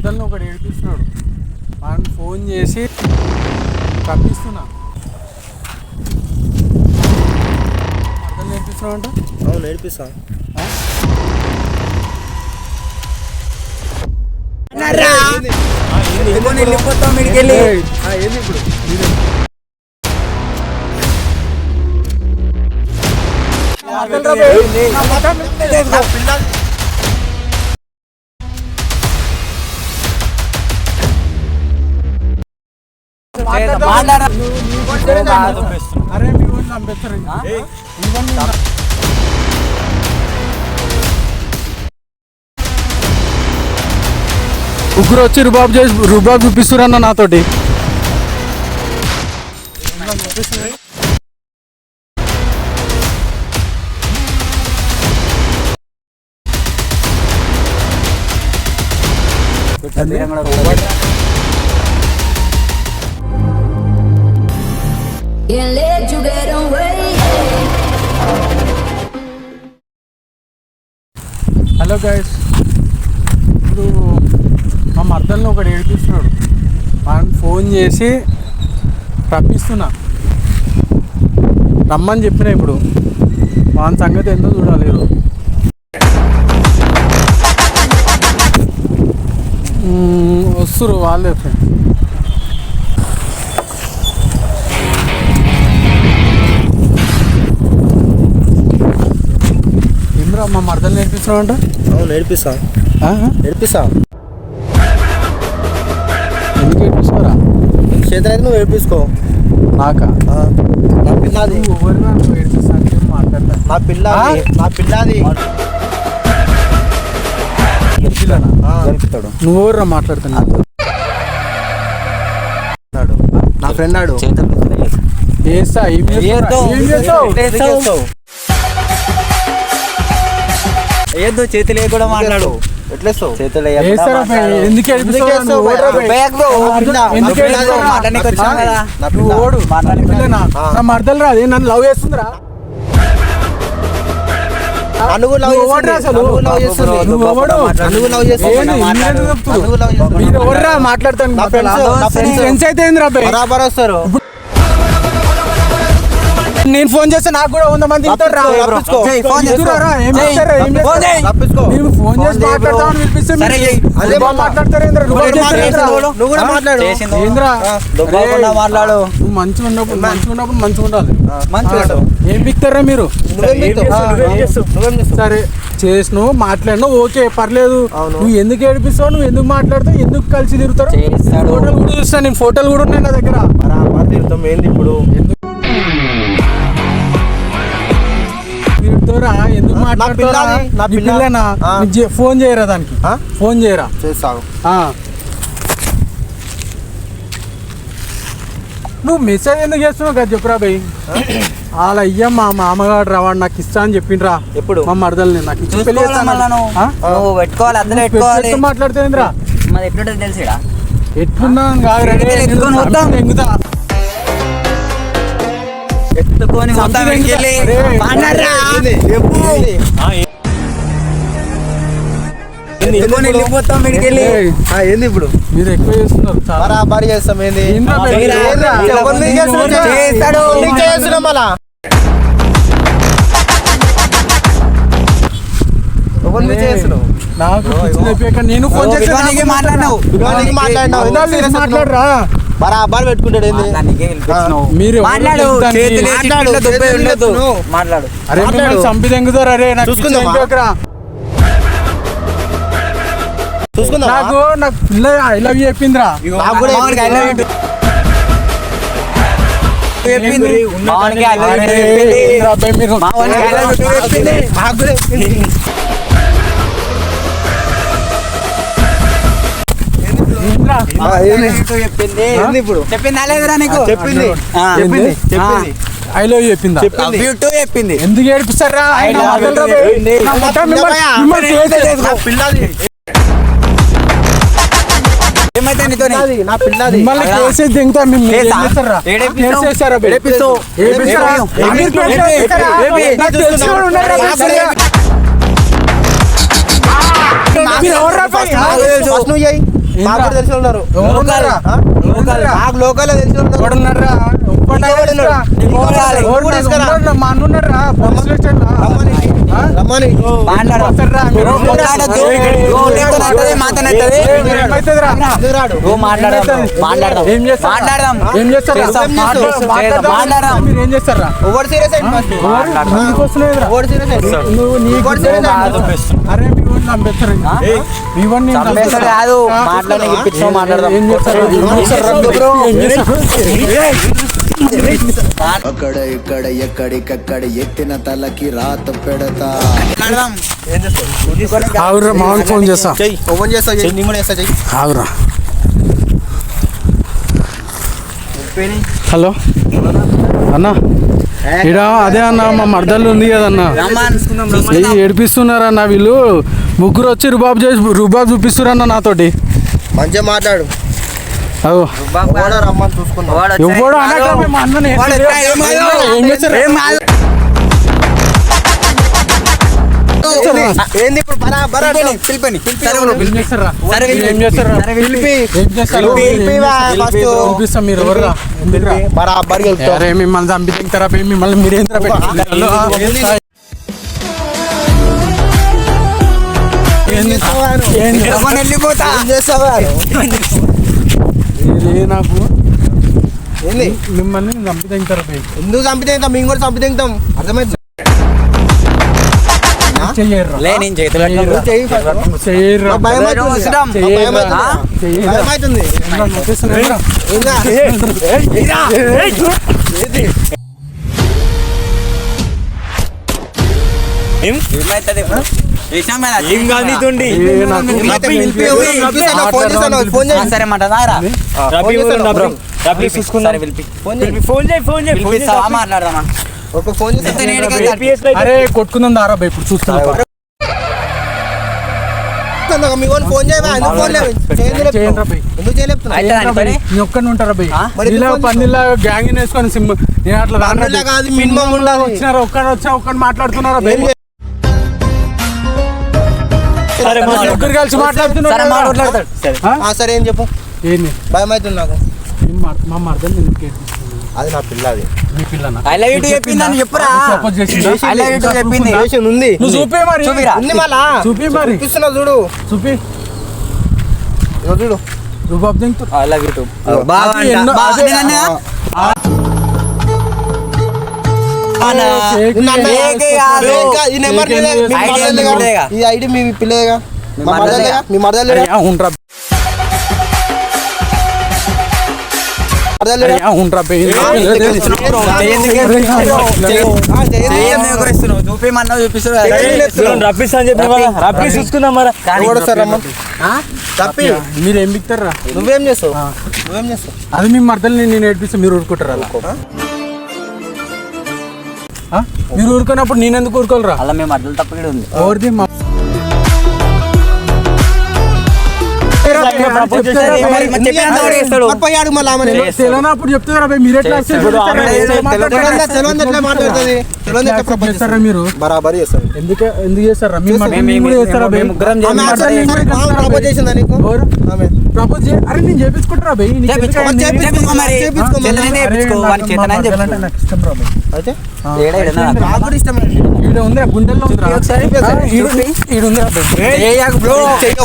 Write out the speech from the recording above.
మర్దల్ని ఒకడు ఏడిపిస్తున్నాడు. ఆయన ఫోన్ చేసి తప్పిస్తున్నా. మర్దల్ని ఏడిపిస్తున్నావు అంట? అవును ఏడిపిస్తా. ఏంది ఇప్పుడు అరే మీ ఊళ్ళో చంపేస్తారు. ముగ్గురు వచ్చి రుబాబ్ చూపిస్తురన్న నాతోటి. హలో గైస్, ఇప్పుడు మా మర్దల్ని ఒకడు ఏడిపిస్తున్నాడు. ఆయన ఫోన్ చేసి తప్పిస్తున్నా. రమ్మని చెప్పిన. ఇప్పుడు వాని సంగతి ఎంతో చూడాలి. వస్తురు వాళ్ళే. ఏమిరా మా మర్దల్ని నేర్పిస్తున్నావు అంట? అవును ఏడిపిస్తా. ఏడిపిస్తా. ఎందుకు ఏడిపిస్తారా? చేతులు అయితే నువ్వు ఏడిపించుకో. నాకా? నా పిల్లది. ఎవరినా నువ్వు ఏడిపిస్తా అంటే మాట్లాడతా. నా పిల్లది. నా పిల్లది. నువ్వు ఎవర్రా మాట్లాడుతున్నావు? నా ఫ్రెండ్ ఆడు. ఏదో చేతులు కూడా మాట్లాడు. ఎట్లేస్తావు? చేతులు నా మర్దలు రాదు. నన్ను లవ్ చేస్తుందిరా. మీరు ఎవర్రా మాట్లాడతాను? ఫ్రెండ్స్ అయితే బరాబర్ వస్తారు. నేను ఫోన్ చేస్తే నాకు కూడా 100 మంది ఫోన్ చేసి మాట్లాడతామని పిలిపిస్తే మాట్లాడు. నువ్వు మంచిగా ఉన్నప్పుడు మంచిగా ఉండాలి. ఏం పిక్తారా మీరు? సరే చేసినావు, మాట్లాడినావు, ఓకే పర్లేదు. నువ్వు ఎందుకు ఏడిపిస్తావు? నువ్వు ఎందుకు మాట్లాడుతావు? ఎందుకు కలిసి తిరుగుతావు? ఫోటోలు కూడా చూస్తాను నేను. ఫోటోలు కూడా ఉన్నాయి నా దగ్గర. ఏంది ఇప్పుడు? ఎందుకు మాట్లాడుతారా? ఫోన్ చేయరా? దానికి ఫోన్ చేయరా? చేస్తావు. నువ్వు మెసేజ్ ఎందుకు చేస్తున్నావు కదా చెప్పురా భయ్. అలా అయ్యా మా మామగాడు రావాడు నాకు ఇస్తా అని చెప్పిండ్రా. ఎప్పుడు? మా మరదల్ని నాకు ఇచ్చి మాట్లాడుతుందిరా. ఎట్లున్నా ఎత్తుకొని ఏంది ఇప్పుడు? మీరు ఎక్కువ చేస్తున్నారు. బరాబరి చేస్తాం. ఏంది నాకు నేను ఫోన్ చేసి మాట్లాడరా. బరాబర్ పెట్టుకుంటాడు. మీరు మాట్లాడు. అరే చంపి తెంగుతారు. అరే చూసుకుందా? నాకు పిల్ల ఐ లవ్ యూ చెప్పిందిరా. చెప్పిందా లేదురా నీకు? చెప్పింది. ఐ లవ్ యూ చెప్పిందా? చెప్పింది. ఎందుకు ఏడిపిస్తారా? ఏమైతే నీతో నా పిల్లది. మిమ్మల్ని కేసేసి దింగుతా. మాకు కూడా తెలిసి ఉన్నారు ఎవరున్నారా? మాకు లోకల్ తెలిసి ఉన్నారు ఎవడున్నారా? మా అన్న ఉన్నారా పోలీస్ స్టేషన్ లో? రమ్మని వస్తారా? మీరు మాట్లాడొద్దు. ఏమైతుందిరా? ఎందుకు రాడు ఏం చేస్తారు? మాట్లాడదాం. ఏం చేస్తారు? మాట్లాడదాం. మీరు ఏం చేస్తారా? ఓవర్ సీరియస్ అయింది ఫస్ట్ నీకు వస్తున్నాయిరా? ఓవర్ సీరియస్ అయింది నువ్వు నీకు అరే మీ వాడిని చంపేస్తారు మీ వాడిని చంపేస్తాడు కాదు, మాట్లాడి ఇప్పించావు, మాట్లాడదాం. ఏం చేస్తారు? అక్కడ ఇక్కడ ఎక్కడికక్కడ ఎత్తిన తలకి రాత పెడతా. మాట్లాడదాం. ఆవురా మామూలు ఫోన్ చేస్తా ఓపెన్ చేస్తా నేను కూడా చేస్తా చెయ్యి ఆవురా. హలో అన్న ఇడ అదే అన్న మా మర్దలు ఉంది కదన్నా ఏడిపిస్తున్నారన్న వీళ్ళు ముగ్గురు వచ్చి రుబాబ్ చూపిస్తున్నారన్న నాతోటి మంచిగా మాట్లాడు అగో ఎవడో రమ్మని చూసుకుందాం ఎవడు అనగా మా అన్నని ఏం చేస్తారు? ఏంది ఇప్పుడు బరాబర్ పిలిపని. ఏం చేస్తారా? సరే, ఏం చేస్తారా? ఏం చేస్తారు? చూపిస్తాం మీరు ఎవర్రా? ఎందుకురా? బరాబర్ అరే మిమ్మల్ని చంపి తింటారా? మిమ్మల్ని మీరేంద్రా వెళ్ళిపోతా. నాకు ఏంది మిమ్మల్ని చంపి తింటారా? ఎందుకు చంపితే మేము కూడా చంపితే అర్థమైంది చెయ్యర్రా లే, నేను చేతులు చెయ్యి first. చెయ్యర్రా నాకు భయం అవుతుంది. అవసరం. నాకు భయం అవుతుంది. భయం అవుతుంది. నొప్పిస్తున్నాయిరా? ఇంకా? ఏమైతుంది ఇప్పుడు? చేసాం కదా. ఏమైతే పిలిపి ఎవరు? పిలిపిస్తాను, ఫోన్ చేస్తాను, ఫోన్ చేయి. సరే మాట్లాడదారా? సరే, పిలిపిస్తావా? మాట్లాడదామా? ఒక ఫోన్ చేస్తా. ఎంత నేడుగా కలిపి. అరే కొట్టుకుందాం దారా బై ఇప్పుడు చూస్తున్నా మీ వాళ్ళు ఫోన్ చేయవా? ఎందుకు ఫోన్ లేవు? చేయండి రా బై. ఎందుకు చేయలేపుతున్నావు? అయితే దాని పని. నీ ఒక్కడిని ఉంటారా బై? మరి ఇలా ఎందుకు పందిలా గ్యాంగ్ వేసుకొని సిమ్ నేను అట్లా రాను పందిలా బై. కాదు, minimum ఉండాలి. వచ్చినారా ఒక్కడిని మాట్లాడుతున్నారా బై? ముగ్గురు కలిసి సరే, మాట్లాడుతున్నారు మాట్లాడతాడు. సరే ఏం చెప్పు ఏంది భయం అవుతుంది నాకు మా మర్దలు ఎందుకు ఏడిపిస్తుంది? అది నా పిల్ల అది మీ పిల్లనా? ఐ లవ్ యూ టు చెప్పిందని చెప్పురా. సపోజ్ చేసిందా? ఐ లవ్ యూ టు చెప్పింది. చేసింది ఉంది నువ్వు చూపి మరి చూపిరా. ఉంది మళ్ళా చూపి మరి చూపిస్తున్నా చూడు చూపి ఇదిగో చూడు రుబాబ్ తింటూ ఐ లవ్ యూ టు. బాగా అది ఎన్నో- బాగా అదే- నేనన్నా? నిన్న అన్న- ఏకే కాదు. ఏకే కాదు. ఈ నెంబర్ ఏకే నీదే. మీ ఐడి మరదలేగా? మీదేగా. ఈ ఐడి మీ పిల్లగా మీ మా మరదలేగా? మీ మరదలేగా? ఉంటా మరదలేగా? ఉంటా చూపిమన్నావు చూపిస్తావు. ఎవడు వస్తారు రమ్మని? తప్పి మీరేం బిక్తారా? నువ్వేం చేస్తావు నువ్వేం చేస్తావు అది మీ మర్దల్ని నేను ఏడిపిస్తే మీరు ఊరుకుంటారా అలా? ఆ? మీరు ఊరుకున్నప్పుడు నేను ఎందుకు ఊరుకోవాలరా? అలా మేము అడ్డలు తప్పకడే ఉంది. ఎవరిది మా పోయాడు మళ్ళీ ఆమె తెలియనప్పుడు చెప్తారా భయ్? మీరు ఎట్లా accept చేస్తారా? తెలియదు ఎట్లా మాట్లాడుతుంది తెలియదు ఎట్లా ప్రపోజ్ చేస్తారా మీరు? బరాబరి చేస్తాను ఎందుకు చేస్తారా? మీ మర్దల్ని మేము- కూడా చేస్తారా భయ్? ముగ్గురం ఆమె మర్దల్ని కూడా చేస్తారా ప్రపోజ్ భయ్? చేసిందా నీకు ఎవరు? ఆమె ప్రపోజ్ అరే నేను చేపించుకుంటారా భయ్? నీకు చేపించుకో, ఎందుకు? చేపించుకో మరి. చేపించుకో మరి. చేతనైతే అరే చేపించుకో, నాకు వాని మా చేతనైతే మర్దలు చేపించుకో. అంటే నాకు ఇష్టం రా భయ్. అయితే ఏడా ఈడనా? నాకు కూడా ఇష్టం ఈడ ఉంది ఆ గుండెల్లో ఉందిరా. ఒకసారి ఈడ ఉంది రా భయ్. చేయకు బ్రో. చేయకు.